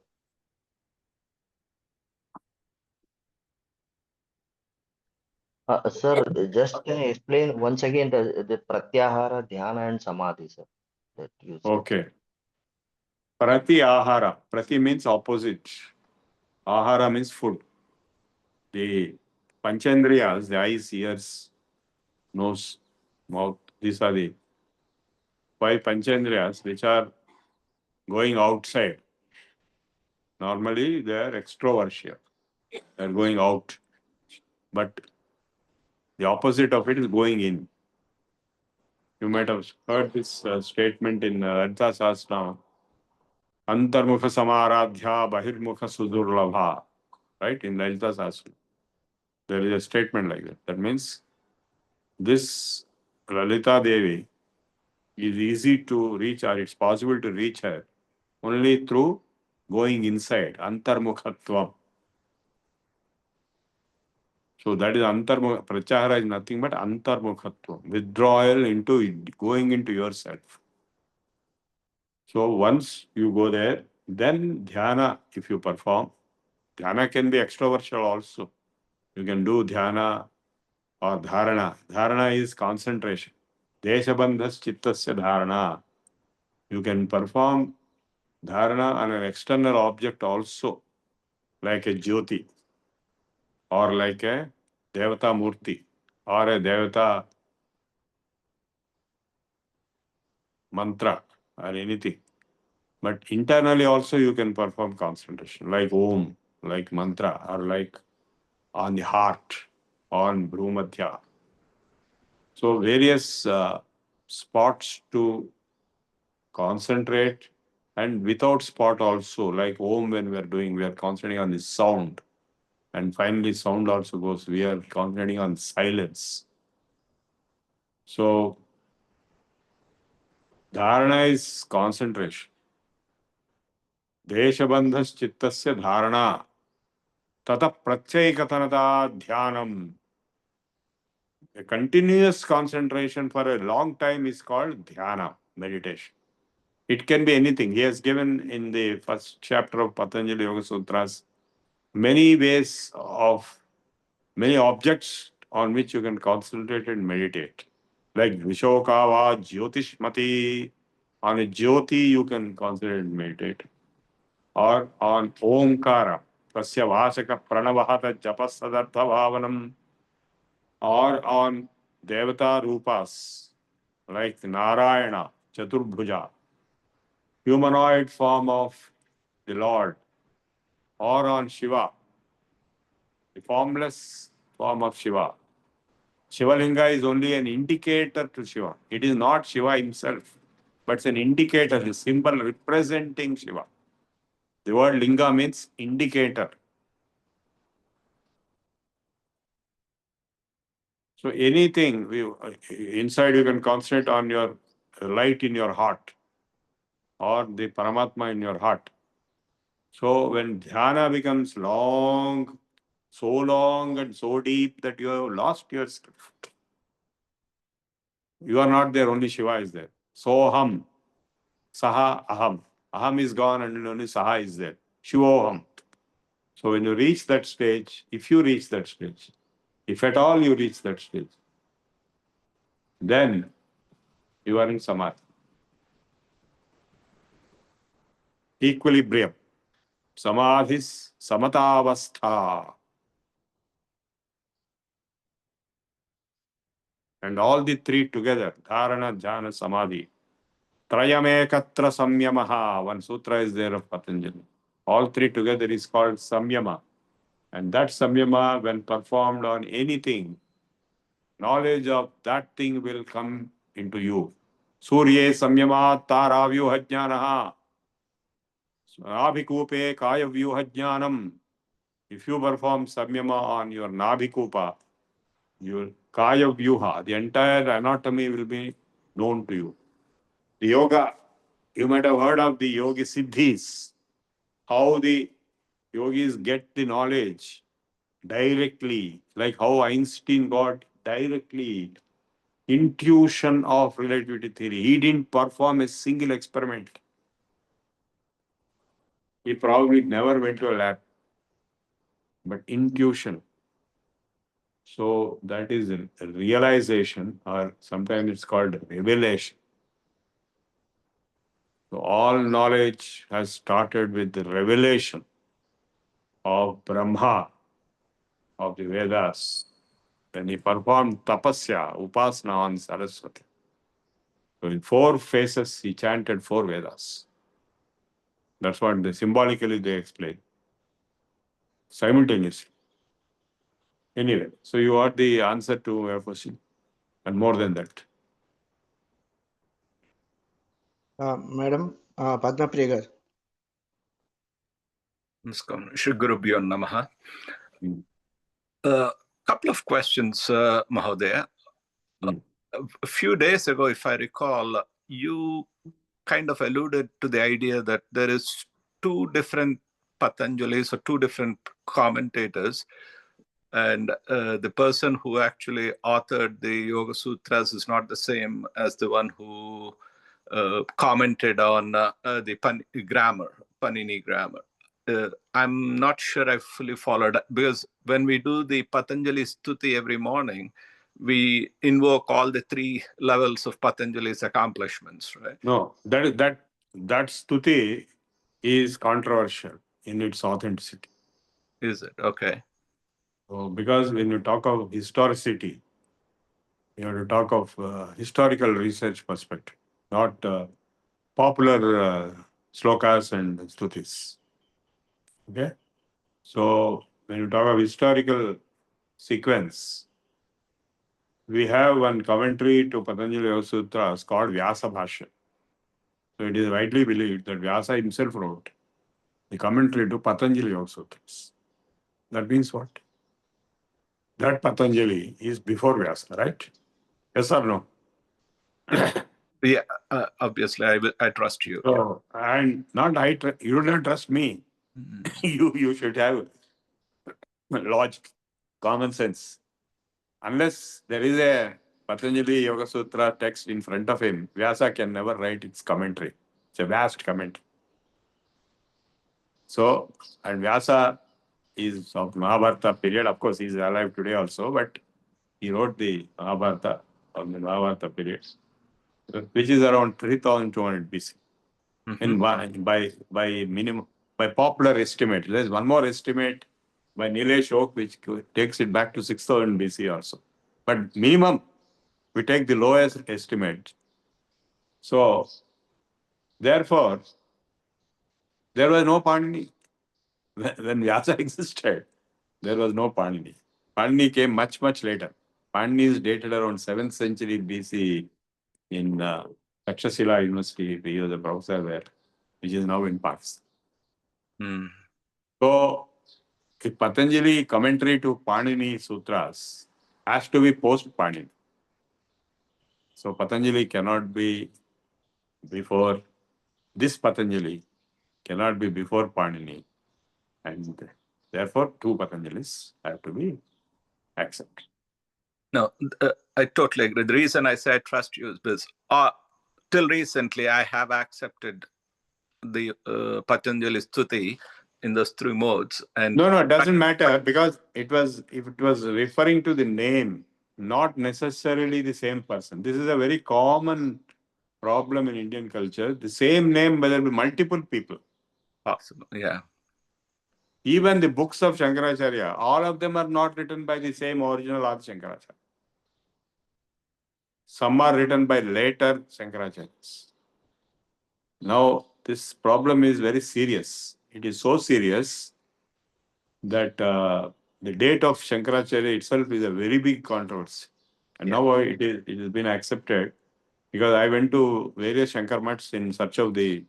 Speaker 6: Sir, just can you explain once again the pratyahara, dhyana, and samadhi, sir? That you said.
Speaker 4: Okay. Prati ahara. Prati means opposite. Ahara means food. The panchendriyas, the eyes, ears, nose, mouth, these are the 5 panchendriyas which are going outside. Normally they are extroversion. They are going out. But the opposite of it is going in. You might have heard this statement in Lalita Sahasranama. Antarmukha samaradhya bahirmukha sudurlabha. Right? In Lalita Sahasranama. There is a statement like that. That means this Lalita Devi is easy to reach, or it's possible to reach her only through going inside. Antarmukhatvam. So that is antarmukha. Pratyahara is nothing but antarmukhatvam. Withdrawal into going into yourself. So once you go there, then dhyana, if you perform, dhyana can be extroversion also. You can do dhyana or dharana. Dharana is concentration. Deshabandhas chittasya dharana. You can perform dharana on an external object also, like a jyoti, or like a devata murti, or a devata mantra, or anything. But internally also you can perform concentration, like Om, like mantra, or like on the heart, on Bhrumadhya. So various spots to concentrate, and without spot also, like Om when we are concentrating on the sound. And finally sound also goes, we are concentrating on silence. So dharana is concentration. Deshabandhas chittasya dharana. Tata pratyayikatanada dhyanam. A continuous concentration for a long time is called dhyana, meditation. It can be anything. He has given in the first chapter of Patanjali Yoga Sutras many ways of, many objects on which you can concentrate and meditate. Like Vishokava, Jyotishmati. On a Jyoti you can concentrate and meditate. Or on Omkara, Tasya Vasaka Pranavahata Japasadartha Bhavanam. Or on Devata Rupas, like Narayana, Chaturbhuja, humanoid form of the Lord. Or on Shiva, the formless form of Shiva. Shivalinga is only an indicator to Shiva. It is not Shiva himself, but it's an indicator, a symbol representing Shiva. The word linga means indicator. So anything, inside you can concentrate on your light in your heart or the Paramatma in your heart. So when dhyana becomes long, so long and so deep that you have lost yourself, you are not there, only Shiva is there. Soham, Saha, Aham. Aham is gone and only Saha is there. Shivoham. So when you reach that stage, if you reach that stage, if at all you reach that stage, then you are in Samadhi. Equilibrium. Samadhis, Samatavastha. And all the three together, Dharana, Jhana, Samadhi. Trayamekatra Samyamaha. One sutra is there of Patanjali. All three together is called Samyama. And that Samyama, when performed on anything, knowledge of that thing will come into you. Surye Samyama Taravyuhajnanaha. Nabhikupe Kayavyuhajnanam. If you perform Samyama on your Nabhikupa, your Kaya Vyuha, the entire anatomy will be known to you. The yoga, you might have heard of the yogi siddhis, how the yogis get the knowledge directly, like how Einstein got directly intuition of relativity theory. He didn't perform a single experiment. He probably never went to a lab, but intuition. So that is a realization, or sometimes it's called revelation. So all knowledge has started with the revelation of Brahma, of the Vedas. When he performed tapasya, upasana on Saraswati. So in 4 phases, he chanted 4 Vedas. That's what symbolically they explain. Simultaneously. Anyway, so you got the answer to your question, and more than that.
Speaker 2: Madam Padma Priya.
Speaker 7: Namaskar. Shri Gurubhyo Namaha. Couple of questions, Mahodaya. A few days ago, if I recall, you kind of alluded to the idea that there is 2 different Patanjalis or 2 different commentators, and the person who actually authored the Yoga Sutras is not the same as the one who commented on the Panini grammar. I'm not sure I fully followed, because when we do the Patanjali Stuti every morning, we invoke all the 3 levels of Patanjali's accomplishments, right?
Speaker 4: No, that Stuti is controversial in its authenticity.
Speaker 7: Is it? Okay.
Speaker 4: So because when you talk of historicity, you have to talk of historical research perspective, not popular slokas and stutis. Okay. So when you talk of historical sequence, we have one commentary to Patanjali Yoga Sutras called Vyasa Bhashya. So it is widely believed that Vyasa himself wrote the commentary to Patanjali Yoga Sutras. That means what? That Patanjali is before Vyasa, right? Yes or no?
Speaker 7: Yeah, obviously, I trust you.
Speaker 4: So, and not you do not trust me. You should have logic, common sense. Unless there is a Patanjali Yoga Sutra text in front of him, Vyasa can never write its commentary. It's a vast commentary. So, and Vyasa is of Mahabharata period. Of course, he's alive today also, but he wrote the Mahabharata of the Mahabharata period, which is around 3200 BC. And by minimum, by popular estimate, there's one more estimate by Nilesh Oak, which takes it back to 6000 BC also. But minimum, we take the lowest estimate. So, therefore, there was no Panini. When Vyasa existed, there was no Panini. Panini came much, much later. Panini is dated around 7th century BC in Takshashila University. He was a professor there, which is now in Pakistan. So, the Patanjali commentary to Panini Sutras has to be post-Panini. So, Patanjali cannot be before, this Patanjali cannot be before Panini. And therefore, two Patanjalis have to be accepted.
Speaker 7: No, I totally agree. The reason I say I trust you is because till recently I have accepted the Patanjali Stuti in those three modes. And
Speaker 4: No, it doesn't matter, because if it was referring to the name, not necessarily the same person. This is a very common problem in Indian culture. The same name, but there will be multiple people.
Speaker 7: Possible, yeah.
Speaker 4: Even the books of Shankaracharya, all of them are not written by the same original Adi Shankaracharya. Some are written by later Shankaracharyas. Now, this problem is very serious. It is so serious that the date of Shankaracharya itself is a very big controversy. And now it has been accepted, because I went to various Shankar Mats in search of the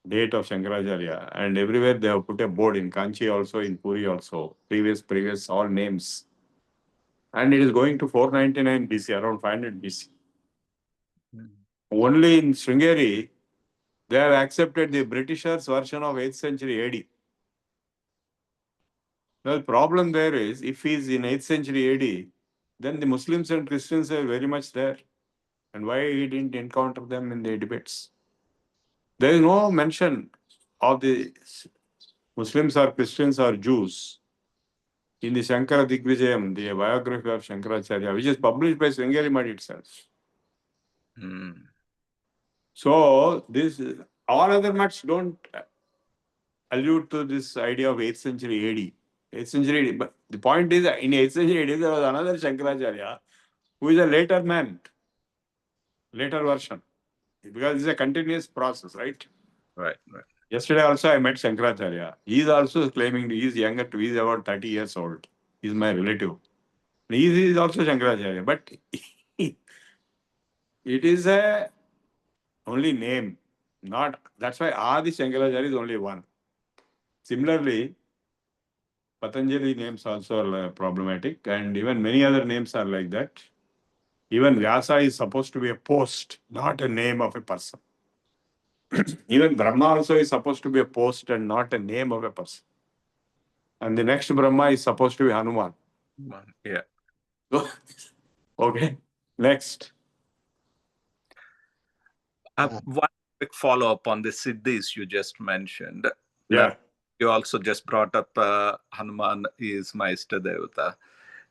Speaker 4: date of Shankaracharya, and everywhere they have put a board, in Kanchi also, in Puri also, previous, all names. And it is going to 499 BC, around 500 BC. Only in Sringeri, they have accepted the Britishers' version of 8th century AD. Now, the problem there is, if he is in 8th century AD, then the Muslims and Christians are very much there. And why he didn't encounter them in the debates? There is no mention of the Muslims or Christians or Jews in the Shankara Digvijayam, the biography of Shankaracharya, which is published by Sringeri Mutt itself. So, all other mutts don't allude to this idea of 8th century AD. 8th century AD. But the point is that in 8th century AD, there was another Shankaracharya who is a later man, later version. Because it's a continuous process, right?
Speaker 7: Right.
Speaker 4: Yesterday also I met Shankaracharya. He is also claiming he is younger, he is about 30 years old. He is my relative. He is also Shankaracharya, but it is a only name, not, that's why Adi Shankaracharya is only one. Similarly, Patanjali names also are problematic, and even many other names are like that. Even Vyasa is supposed to be a post, not a name of a person. Even Brahma also is supposed to be a post and not a name of a person. And the next Brahma is supposed to be Hanuman.
Speaker 7: Yeah.
Speaker 4: So, okay, next.
Speaker 7: One quick follow-up on the Siddhis you just mentioned.
Speaker 4: Yeah.
Speaker 7: You also just brought up Hanuman is my Ishta Devata.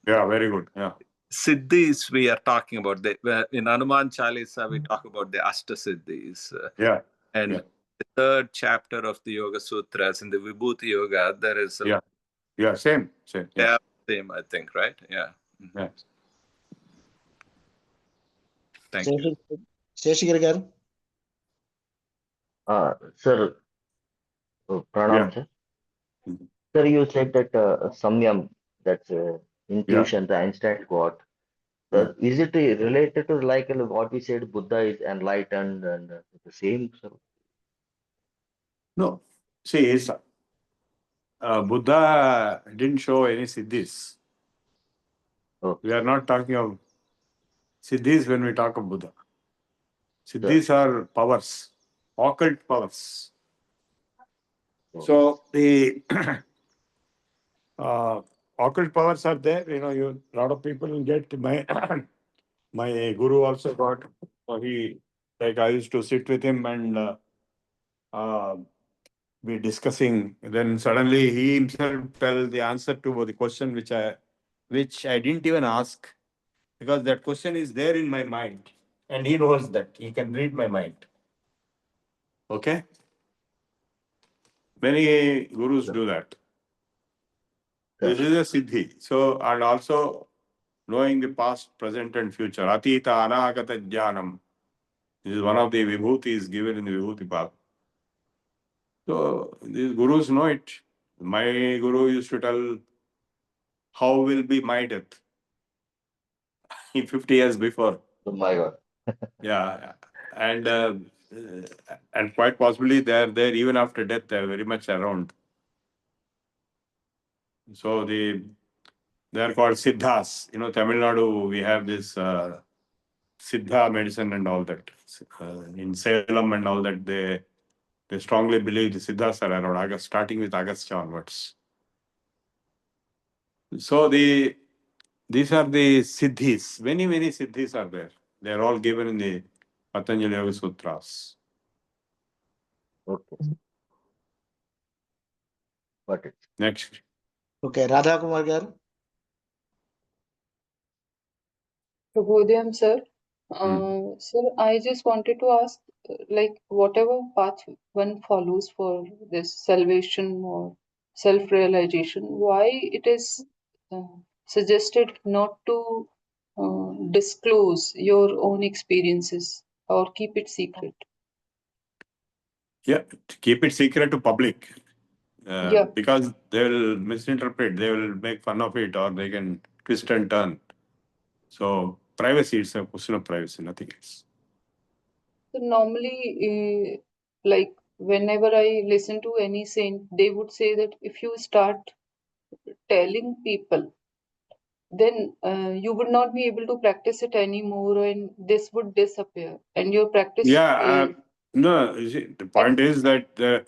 Speaker 4: Yeah, very good. Yeah.
Speaker 7: Siddhis we are talking about. In Hanuman Chalisa, we talk about the Ashta Siddhis. And the third chapter of the Yoga Sutras, in the Vibhuti Yoga, there is
Speaker 4: same.
Speaker 7: Yeah, same, I think, right? Yeah.
Speaker 4: Yeah.
Speaker 7: Thank you.
Speaker 2: Seshagiri garu.
Speaker 6: Sir, pranam,
Speaker 4: Yeah.
Speaker 6: sir.
Speaker 4: Mhm.
Speaker 6: Sir, you said that samyam, that's intuition, the instant got. Is it related to like what we said, Buddha is enlightened and the same, sir?
Speaker 4: No. See, Buddha didn't show any siddhis.
Speaker 6: Okay,
Speaker 4: We are not talking of siddhis when we talk of Buddha.
Speaker 6: sir.
Speaker 4: Siddhis are powers, occult powers.
Speaker 6: Oh,
Speaker 4: So the occult powers are there. A lot of people get my guru also got. I used to sit with him and be discussing. Then suddenly he himself tell the answer to the question which I didn't even ask, because that question is there in my mind, and he knows that he can read my mind. Okay, many gurus do that. This is a siddhi. So, and also knowing the past, present, and future. Atita anagata jnanam. This is one of the vibhutis given in the vibhuti path. So these gurus know it. My guru used to tell how will be my death 50 years before.
Speaker 6: oh my God.
Speaker 4: Yeah, and quite possibly they are there even after death. They are very much around. So they are called siddhas. Tamil Nadu, we have this siddha medicine and all that. In Salem and all that, they strongly believe the siddhas are around August, starting with Agastya onwards. So these are the siddhis. Many siddhis are there. They are all given in the Patanjali Yoga Sutras.
Speaker 6: Okay, sir. Got it.
Speaker 4: Next.
Speaker 2: Okay, Radha Kumar garu.
Speaker 8: Prabodhyam, sir. Sir, I just wanted to ask, like, whatever path one follows for this salvation or self-realization, why it is suggested not to disclose your own experiences or keep it secret?
Speaker 4: Yeah, to keep it secret to public.
Speaker 8: Yeah.
Speaker 4: Because they will misinterpret, they will make fun of it, or they can twist and turn. So privacy, it's a question of privacy, nothing else.
Speaker 8: So normally, like whenever I listen to any saint, they would say that if you start telling people, then you would not be able to practice it anymore, and this would disappear, and your practice.
Speaker 4: Yeah, no, you see, the point is that the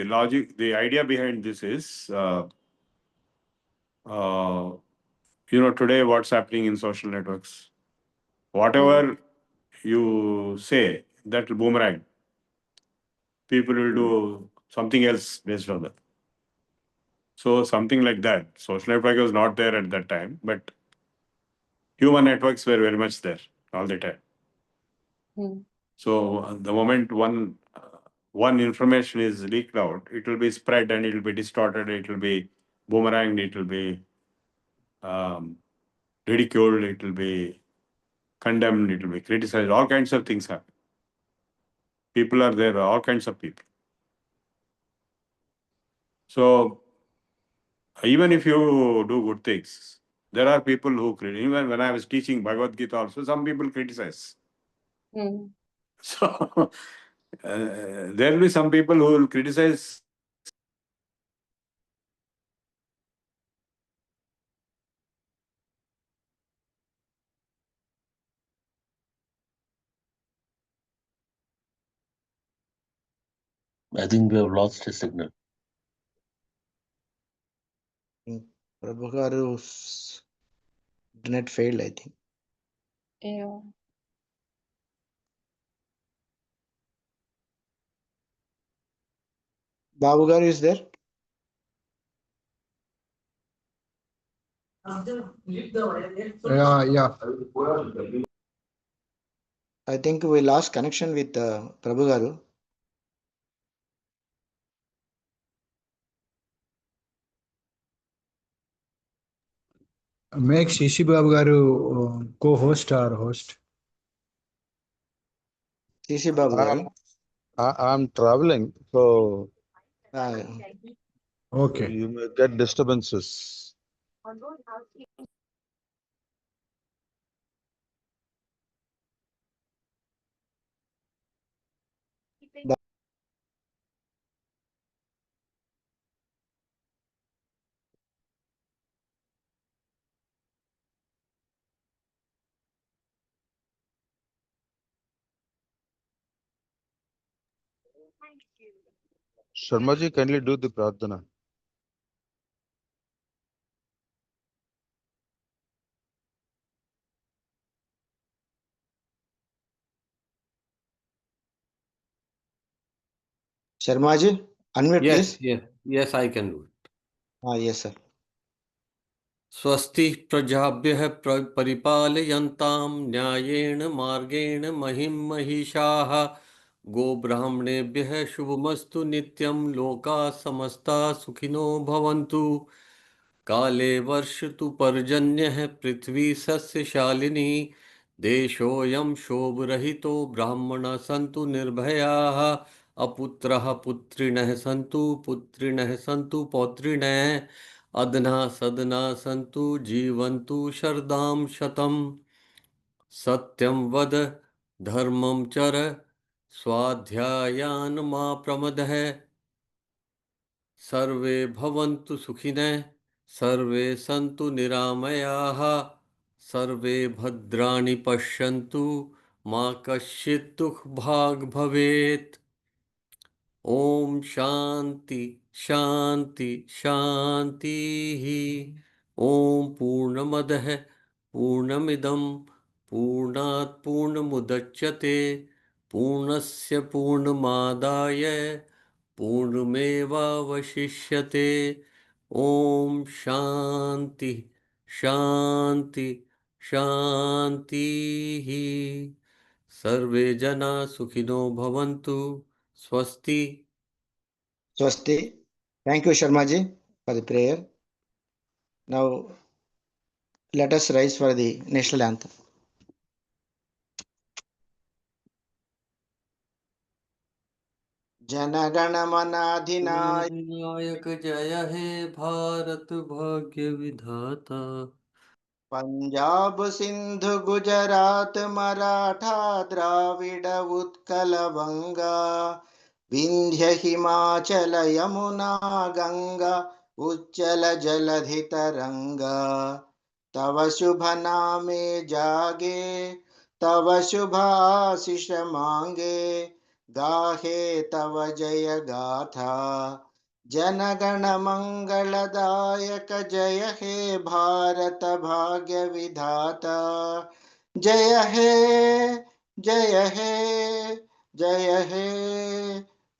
Speaker 4: logic, the idea behind this is, today what's happening in social networks. Whatever you say, that will boomerang. People will do something else based on that. So something like that. Social network was not there at that time, but human networks were very much there all the time. So the moment one information is leaked out, it will be spread and it will be distorted, it will be boomeranged, it will be ridiculed, it will be condemned, it will be criticized, all kinds of things happen. People are there, all kinds of people. So even if you do good things, there are people who criticize. Even when I was teaching Bhagavad Gita also, some people criticize. So there will be some people who will criticize.
Speaker 3: I think we have lost a signal.
Speaker 2: Prabhu garu's internet failed, I think.
Speaker 8: Yeah.
Speaker 2: Babu garu is there?
Speaker 9: Yeah.
Speaker 2: I think we lost connection with Prabhu garu.
Speaker 9: Make Shishi Babu garu co-host or host.
Speaker 2: CC Babu garu.
Speaker 1: I'm traveling, so
Speaker 5: Okay.
Speaker 1: you may get disturbances. Sharmaji, kindly do the pradhana.
Speaker 2: Sharmaji, unmute
Speaker 3: Yes,
Speaker 2: please.
Speaker 3: yes, I can do it.
Speaker 2: Yes, sir.
Speaker 3: स्वस्ति प्रजाभ्यः परिपालयन्तां न्यायेन मार्गेण महिं महिषाः गोब्राह्मणेभ्यः शुभमस्तु नित्यं लोकाः समस्ताः सुखिनो भवन्तु काले वर्षतु पर्जन्यः पृथ्वी सस्यशालिनी देशोऽयं शोभरहितो ब्राह्मणाः सन्तु निर्भयाः अपुत्रः पुत्रिणः सन्तु पौत्रिणः अदना सदना सन्तु जीवन्तु शरदां शतम् सत्यं वद धर्मं चर स्वाध्यायान् मा प्रमदः सर्वे भवन्तु सुखिनः सर्वे सन्तु निरामयाः सर्वे भद्राणि पश्यन्तु मा कश्चित् दुःखभाग् भवेत् ॐ शान्ति शान्ति शान्तिः ॐ पूर्णमदः पूर्णमिदं पूर्णात् पूर्णमुदच्यते पूर्णस्य पूर्णमादाय पूर्णमेवावशिष्यते ॐ शान्ति शान्ति शान्तिः सर्वे जना सुखिनो भवन्तु स्वस्ति
Speaker 2: Swasti. Thank you, Sharmaji, for the prayer. Now, let us rise for the national anthem. जनगणमनाधिनाय
Speaker 3: नायक जय हे भारत भाग्य विधाता
Speaker 2: पंजाब सिंधु गुजरात मराठा द्राविड उत्कल बंगा विंध्य हिमाचल यमुना गंगा उच्चल जलधि तरंगा तव शुभ नामे जागे तव शुभ आशीष मांगे गाहे तव जय गाथा जनगण मंगलदायक जय हे भारत भाग्य विधाता जय हे जय हे जय हे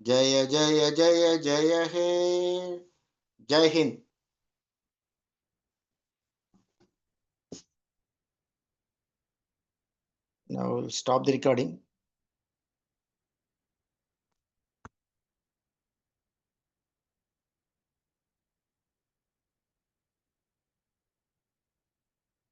Speaker 2: जय जय जय जय हे जय Hind. Now we'll stop the recording.